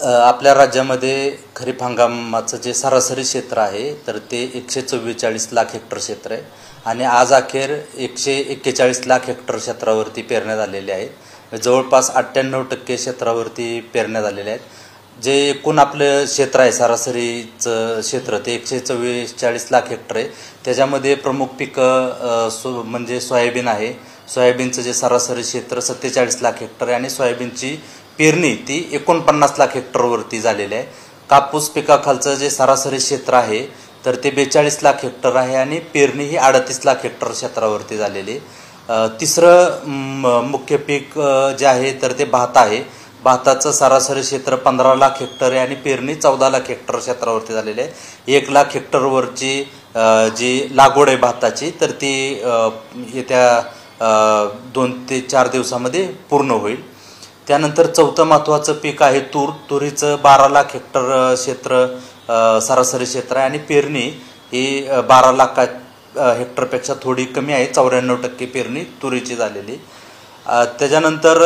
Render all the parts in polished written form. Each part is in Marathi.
आपल्या राज्यामध्ये खरीप हंगामाचं जे सरासरी क्षेत्र आहे तर ते 144 लाख हेक्टर क्षेत्र आहे आणि आज अखेर 141 लाख हेक्टर क्षेत्रावरती पेरण्यात आलेले आहेत. जवळपास 98% क्षेत्रावरती पेरण्यात आलेले आहेत. जे एकूण आपलं क्षेत्र आहे सरासरीचं क्षेत्र ते 144 लाख हेक्टर आहे. त्याच्यामध्ये प्रमुख पिकं म्हणजे सोयाबीन आहे. सोयाबीनचं जे सरासरी क्षेत्र 47 लाख हेक्टर आहे आणि सोयाबीनची पेरणी ती 49 लाख हेक्टरवरती झालेली आहे. कापूस पिकाखालचं जे सरासरी क्षेत्र आहे तर ते 42 लाख हेक्टर आहे आणि पेरणी ही 38 लाख हेक्टर क्षेत्रावरती झालेली. तिसरं मुख्य पीक जे आहे तर ते भात आहे. भाताचं सरासरी क्षेत्र 15 लाख हेक्टर आहे आणि पेरणी 14 लाख हेक्टर क्षेत्रावरती झालेली आहे. 1 लाख हेक्टरवरची जी लागवड आहे भाताची तर ती येत्या 2 ते 4 दिवसामध्ये पूर्ण होईल. त्यानंतर चौथं महत्त्वाचं पीक आहे तूर. तुरीचं 12 लाख हेक्टर क्षेत्र सरासरी क्षेत्र आहे आणि पेरणी ही 12 लाख हेक्टरपेक्षा थोडी कमी आहे. 94% पेरणी तुरीची झालेली. त्याच्यानंतर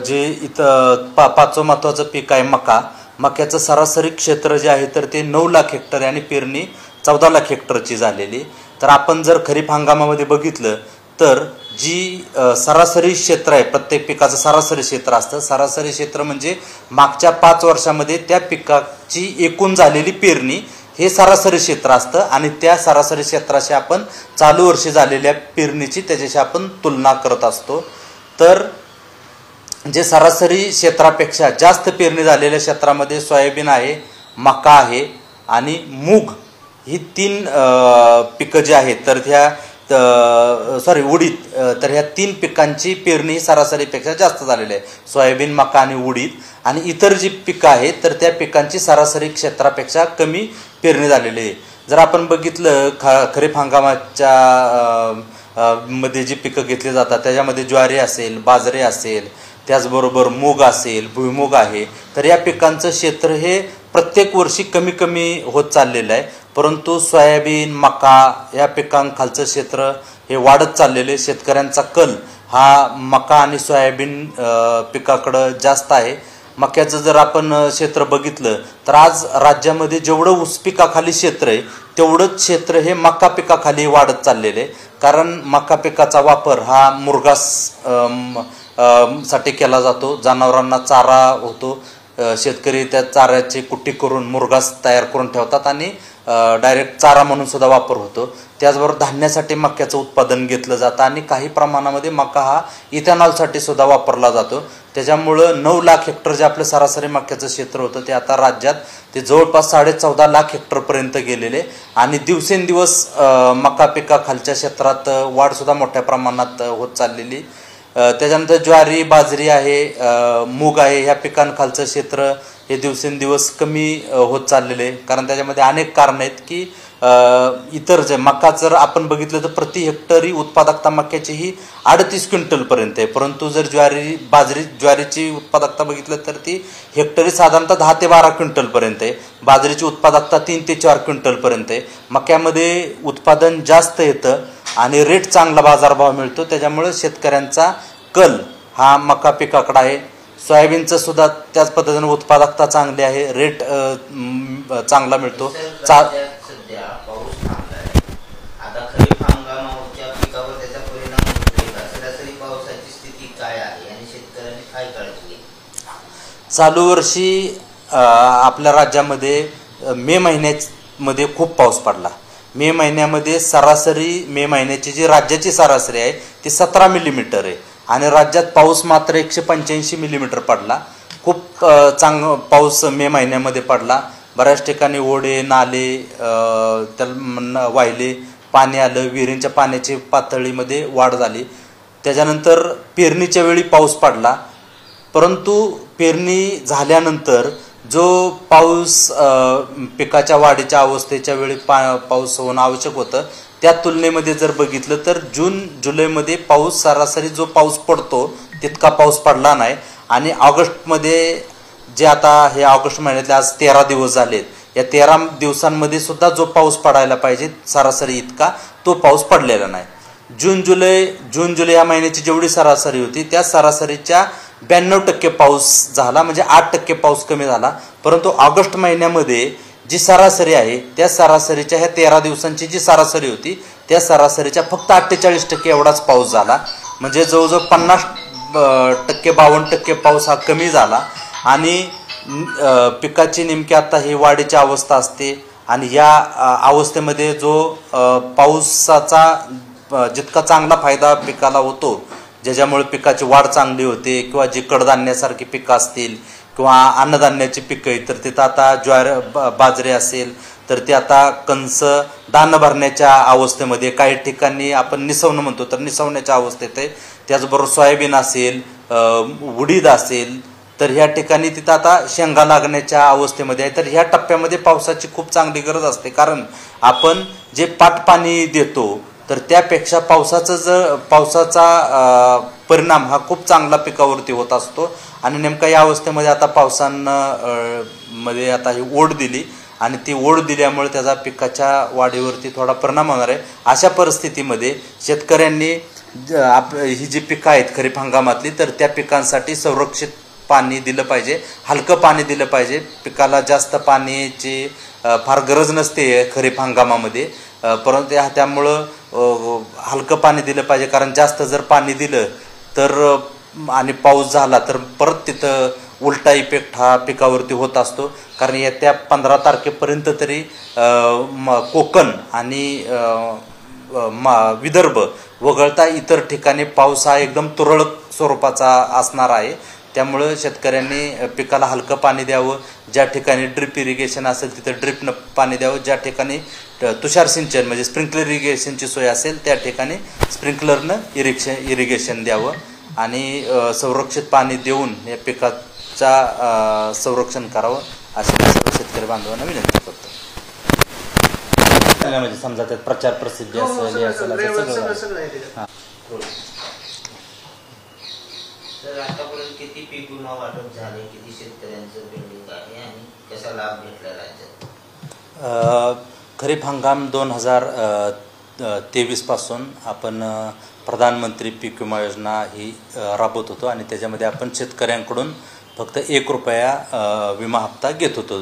जे इथं पाचवं महत्त्वाचं पीक आहे मका. मक्याचं सरासरी क्षेत्र जे आहे तर ते 9 लाख हेक्टर आहे आणि पेरणी 14 लाख हेक्टरची झालेली. तर आपण जर खरीप हंगामामध्ये बघितलं तर जी सरासरी क्षेत्र आहे प्रत्येक पिकाचं सरासरी क्षेत्र असतं. सरासरी क्षेत्र म्हणजे मागच्या 5 वर्षामध्ये त्या पिकाची एकूण झालेली पेरणी हे सरासरी क्षेत्र असतं आणि त्या सरासरी क्षेत्राशी आपण चालू वर्षी झालेल्या पेरणीची त्याच्याशी आपण तुलना करत असतो. तर जे सरासरी क्षेत्रापेक्षा जास्त पेरणी झालेल्या क्षेत्रामध्ये सोयाबीन आहे, मका आहे आणि मूग ही 3 पिकं जी आहेत तर ह्या उडीद तर ह्या 3 पिकांची पेरणी सरासरीपेक्षा जास्त झालेली आहे. सोयाबीन, मका आणि उडीद. आणि इतर जी पिकं आहेत तर त्या पिकांची सरासरी क्षेत्रापेक्षा कमी पेरणी झालेली आहे. जर आपण बघितलं खरीप हंगामाच्या मध्ये जी पिकं घेतली जातात त्याच्यामध्ये ज्वारी असेल, बाजरी असेल, त्याचबरोबर मूग असेल, भुईमूग आहे. तर या पिकांचं क्षेत्र हे प्रत्येक वर्षी कमी कमी होत चाललेलं आहे. परंतु सोयाबीन, मका या पिकांखालचं क्षेत्र हे वाढत चाललेले. शेतकऱ्यांचा कल हा मका आणि सोयाबीन पिकाकडं जास्त आहे. मक्याचं जर आपण क्षेत्र बघितलं तर आज राज्यामध्ये जेवढं ऊस पिकाखाली क्षेत्र आहे तेवढंच क्षेत्र हे मका पिकाखाली वाढत चाललेलं आहे. कारण मका पिकाचा वापर हा मुरघास साठी केला जातो. जनावरांना चारा होतो. शेतकरी त्या चाऱ्याची कुट्टी करून मुरघास तयार करून ठेवतात आणि डायरेक्ट चारा म्हणून सुद्धा वापर होतो. त्याचबरोबर धान्यासाठी मक्याचं उत्पादन घेतलं जातं आणि काही प्रमाणामध्ये मका हा इथेनॉलसाठी सुद्धा वापरला जातो. त्याच्यामुळं 9 लाख हेक्टर जे आपलं सरासरी मक्याचं क्षेत्र होतं ते आता राज्यात ते जवळपास 14.5 लाख हेक्टरपर्यंत गेलेले आणि दिवसेंदिवस मका पिकाखालच्या क्षेत्रात वाढसुद्धा मोठ्या प्रमाणात होत चाललेली. त्याच्यानंतर ज्वारी, बाजरी आहे, मूग आहे ह्या पिकांखालचं क्षेत्र हे दिवसेंदिवस कमी होत चाललेले. कारण त्याच्यामध्ये अनेक कारणं आहेत की इतर जे मका जर आपण बघितलं तर प्रति हेक्टरी उत्पादकता मक्याची ही 38 क्विंटलपर्यंत आहे. परंतु जर ज्वारीची उत्पादकता बघितलं तर ती हेक्टरी साधारणतः 10 ते 12 क्विंटलपर्यंत आहे. बाजरीची उत्पादकता 3 ते 4 क्विंटलपर्यंत आहे. मक्यामध्ये उत्पादन जास्त येतं आणि रेट चांगला बाजारभाव मिळतो. त्याच्यामुळे शेतकऱ्यांचा कल हा मका पिकाकडे आहे. सोयाबीनचं सुद्धा त्याच पद्धतीने उत्पादकता चांगली आहे, रेट चांगला मिळतो. सध्या पाऊस थांबलाय. आता खरीप हंगामाच्या पिकावर त्याचा परिणाम होतोय का? सरासरी पावसाची स्थिती काय आहे आणि शेतकऱ्यांनी काय काळजी घ्यावी? चालू वर्षी आपल्या राज्यामध्ये मे महिन्यामध्ये खूप पाऊस पडला. मे महिन्यामध्ये सरासरी मे महिन्याची जी राज्याची सरासरी आहे ती 17 मिलीमीटर आहे आणि राज्यात पाऊस मात्र 185 मिलीमीटर पडला. खूप पाऊस मे महिन्यामध्ये पडला. बऱ्याच ठिकाणी ओढे, नाले त्याला वाहिले, पाणी आलं, विहिरींच्या पाण्याची पातळीमध्ये वाढ झाली. त्याच्यानंतर पेरणीच्या वेळी पाऊस पडला. परंतु पेरणी झाल्यानंतर जो पाऊस पिकाच्या वाढीच्या अवस्थेच्या वेळी पाऊस होणं आवश्यक होतं त्या तुलनेमध्ये जर बघितलं तर जून जुलैमध्ये पाऊस सरासरी जो पाऊस पडतो तितका पाऊस पडला नाही. आणि ऑगस्टमध्ये जे आता हे ऑगस्ट महिन्यातले आज 13 दिवस झालेत या 13 दिवसांमध्ये सुद्धा जो पाऊस पडायला पाहिजे सरासरी इतका तो पाऊस पडलेला नाही. जून जुलै या महिन्याची जेवढी सरासरी होती त्या सरासरीच्या 92% पाऊस झाला, म्हणजे 8% पाऊस कमी झाला. परंतु ऑगस्ट महिन्यामध्ये जी सरासरी आहे त्या सरासरीच्या ह्या 13 दिवसांची जी सरासरी होती त्या सरासरीच्या फक्त 48% एवढाच पाऊस झाला. म्हणजे जवळजवळ 50% 52% पाऊस हा कमी झाला. आणि पिकाची नेमकी आता ही वाढीची अवस्था असते आणि या अवस्थेमध्ये जो पावसाचा जितका चांगला फायदा पिकाला होतो, ज्याच्यामुळे पिकाची वाढ चांगली होते, किंवा जी कडधान्यासारखी पिकं असतील किंवा अन्नधान्याची पिकं आहेत, तर तिथं आता ज्वार बाजरी असेल तर ते आता कंस दाणं भरण्याच्या अवस्थेमध्ये, काही ठिकाणी आपण निसवणं म्हणतो तर निसवण्याच्या अवस्थेत आहे. त्याचबरोबर सोयाबीन असेल, उडीद असेल, तर ह्या ठिकाणी तिथं आता शेंगा लागण्याच्या अवस्थेमध्ये आहे. तर ह्या टप्प्यामध्ये पावसाची खूप चांगली गरज असते, कारण आपण जे पाटपाणी देतो तर त्यापेक्षा पावसाचा परिणाम हा खूप चांगला पिकावरती होत असतो. आणि नेमका या अवस्थेमध्ये आता पावसानं मध्ये आता ही ओढ दिली आणि ती ओढ दिल्यामुळे त्याचा पिकाच्या वाढीवरती थोडा परिणाम होणार आहे. अशा परिस्थितीमध्ये शेतकऱ्यांनी ही जी पिकं आहेत खरीप हंगामातली, तर त्या पिकांसाठी संरक्षित पाणी दिलं पाहिजे, हलकं पाणी दिलं पाहिजे. पिकाला जास्त पाण्याची फार गरज नसते खरीप हंगामामध्ये, परंतु त्यामुळं हलकं पाणी दिलं पाहिजे. कारण जास्त जर पाणी दिलं तर आणि पाऊस झाला तर परत तिथं उलटा इफेक्ट हा पिकावरती होत असतो. कारण येत्या 15 तारखेपर्यंत तरी कोकण आणि विदर्भ वगळता इतर ठिकाणी पाऊस हा एकदम तुरळक स्वरूपाचा असणार आहे. त्यामुळं शेतकऱ्यांनी पिकाला हलकं पाणी द्यावं. ज्या ठिकाणी ड्रिप इरिगेशन असेल तिथं ड्रिपनं पाणी द्यावं. ज्या ठिकाणी तुषार सिंचन म्हणजे स्प्रिंकलर इरिगेशनची सोय असेल त्या ठिकाणी स्प्रिंकलरनं इरिगेशन द्यावं आणि संरक्षित पाणी देऊन या पिकाचा संरक्षण करावं अशी मी सर्व शेतकरी बांधवांना विनंती करतो. म्हणजे समजा त्यात प्रचार प्रसिद्धी असेल तर आतापर्यंत किती पीक विमा वाटप झाले, किती शेतकऱ्यांचं पेंडिंग आहे आणि कसा लाभ घेतला राज्यात? खरीप हंगाम 2023 पासून आपण प्रधानमंत्री पीक विमा योजना ही राबवत होतो आणि त्याच्यामध्ये आपण शेतकऱ्यांकडून फक्त ₹1 विमा हप्ता घेत होतो.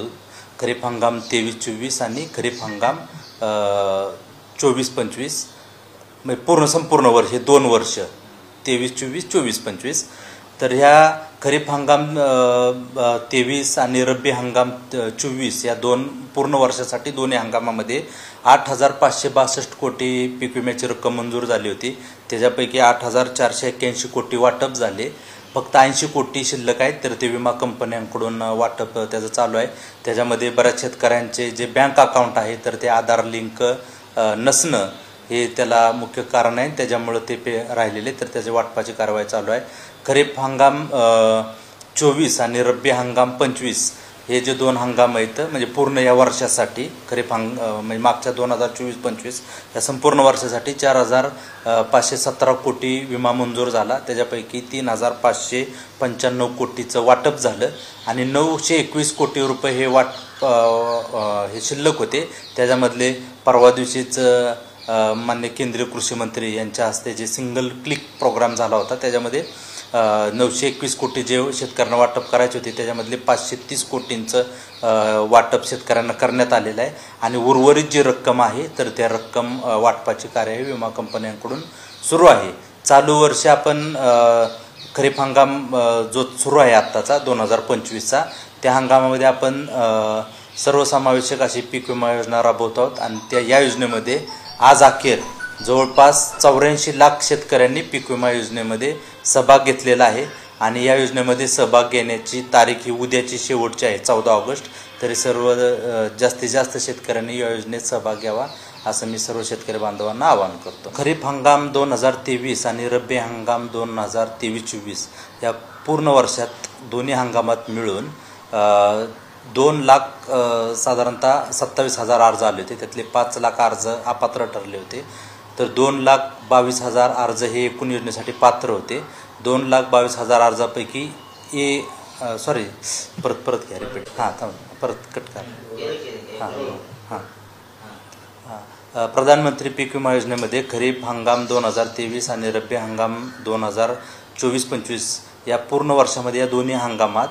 खरीप हंगाम 23-24 आणि खरीप हंगाम 24-25 म्हणजे संपूर्ण वर्ष, 2 वर्ष 23-24, 24-25. तर ह्या खरीप हंगाम 23 आणि रब्बी हंगाम 24 या पूर्ण वर्षासाठी दोन्ही हंगामामध्ये 8,562 कोटी पीक विम्याची रक्कम मंजूर झाली होती. त्याच्यापैकी 8,481 कोटी वाटप झाले. फक्त 80 कोटी शिल्लक आहेत, तर ते विमा कंपन्यांकडून वाटप त्याचं चालू आहे. त्याच्यामध्ये बऱ्याच शेतकऱ्यांचे जे बँक अकाउंट आहे तर ते आधार लिंक नसणं हे त्याला मुख्य कारण आहे. त्याच्यामुळं ते राहिलेले, तर त्याच्या वाटपाची कारवाई चालू आहे. खरीप हंगाम 24 आणि रब्बी हंगाम 25 हे जे 2 हंगाम आहेत म्हणजे पूर्ण या वर्षासाठी खरीप म्हणजे मागच्या 2024-25 या संपूर्ण वर्षासाठी 4,517 कोटी विमा मंजूर झाला. त्याच्यापैकी 3,595 कोटीचं वाटप झालं आणि 921 कोटी रुपये हे हे शिल्लक होते. त्याच्यामधले परवा दिवशीच माननीय केंद्रीय कृषी मंत्री यांच्या हस्ते जे सिंगल क्लिक प्रोग्राम झाला होता त्याच्यामध्ये 921 कोटी जे शेतकऱ्यांना वाटप करायचे होते त्याच्यामधले 530 कोटींचं वाटप शेतकऱ्यांना करण्यात आलेलं आहे. आणि उर्वरित जी रक्कम आहे तर त्या रक्कम वाटपाची कार्यवाही विमा कंपन्यांकडून सुरू आहे. चालू वर्षी आपण खरीप हंगाम जो सुरू आहे आत्ताचा 2025चा, त्या हंगामामध्ये आपण सर्वसमावेशक अशी पीक विमा योजना राबवत आहोत आणि या योजनेमध्ये आज अखेर जवळपास 84 लाख शेतकऱ्यांनी पीक विमा योजनेमध्ये सहभाग घेतलेला आहे. आणि या योजनेमध्ये सहभाग घेण्याची तारीख ही उद्याची शेवटची आहे 14 ऑगस्ट. तरी सर्व जास्तीत जास्त शेतकऱ्यांनी या योजनेत सहभाग घ्यावा असं मी सर्व शेतकरी बांधवांना आवाहन करतो. खरीप हंगाम 2023 आणि रब्बी हंगाम 2023-24 या पूर्ण वर्षात दोन्ही हंगामात मिळून 2 लाख साधारणतः 27,000 अर्ज आले होते. त्यातले 5 लाख अर्ज अपात्र ठरले होते. तर 2,22,000 अर्ज हे एकूण योजनेसाठी पात्र होते. 2,22,000 अर्जापैकी परत घ्या रिपीट परत कट करा. प्रधानमंत्री पीक विमा योजनेमध्ये खरीप हंगाम 2023 आणि रब्बी हंगाम 2024-25 या पूर्ण वर्षामध्ये या दोन्ही हंगामात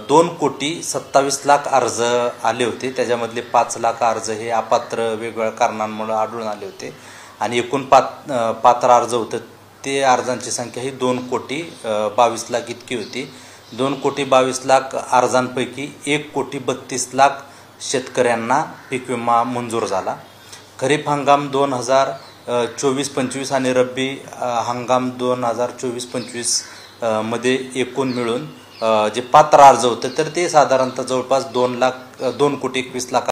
2,27,00,000 अर्ज आले होते. त्याच्यामधले 5 लाख अर्ज हे अपात्र वेगवेगळ्या कारणांमुळे आढळून आले होते आणि एकूण पात्र अर्ज होतं ते अर्जांची संख्या ही 2,22,00,000 इतकी होती. 2,22,00,000 अर्जांपैकी 1,32,00,000 शेतकऱ्यांना पीक विमा मंजूर झाला. खरीप हंगाम 2024-25 आणि रब्बी हंगाम 2024-25 मध्ये एकूण मिळून जे पात्र अर्ज होते तर ते साधारणतः जवळपास 2,21,00,000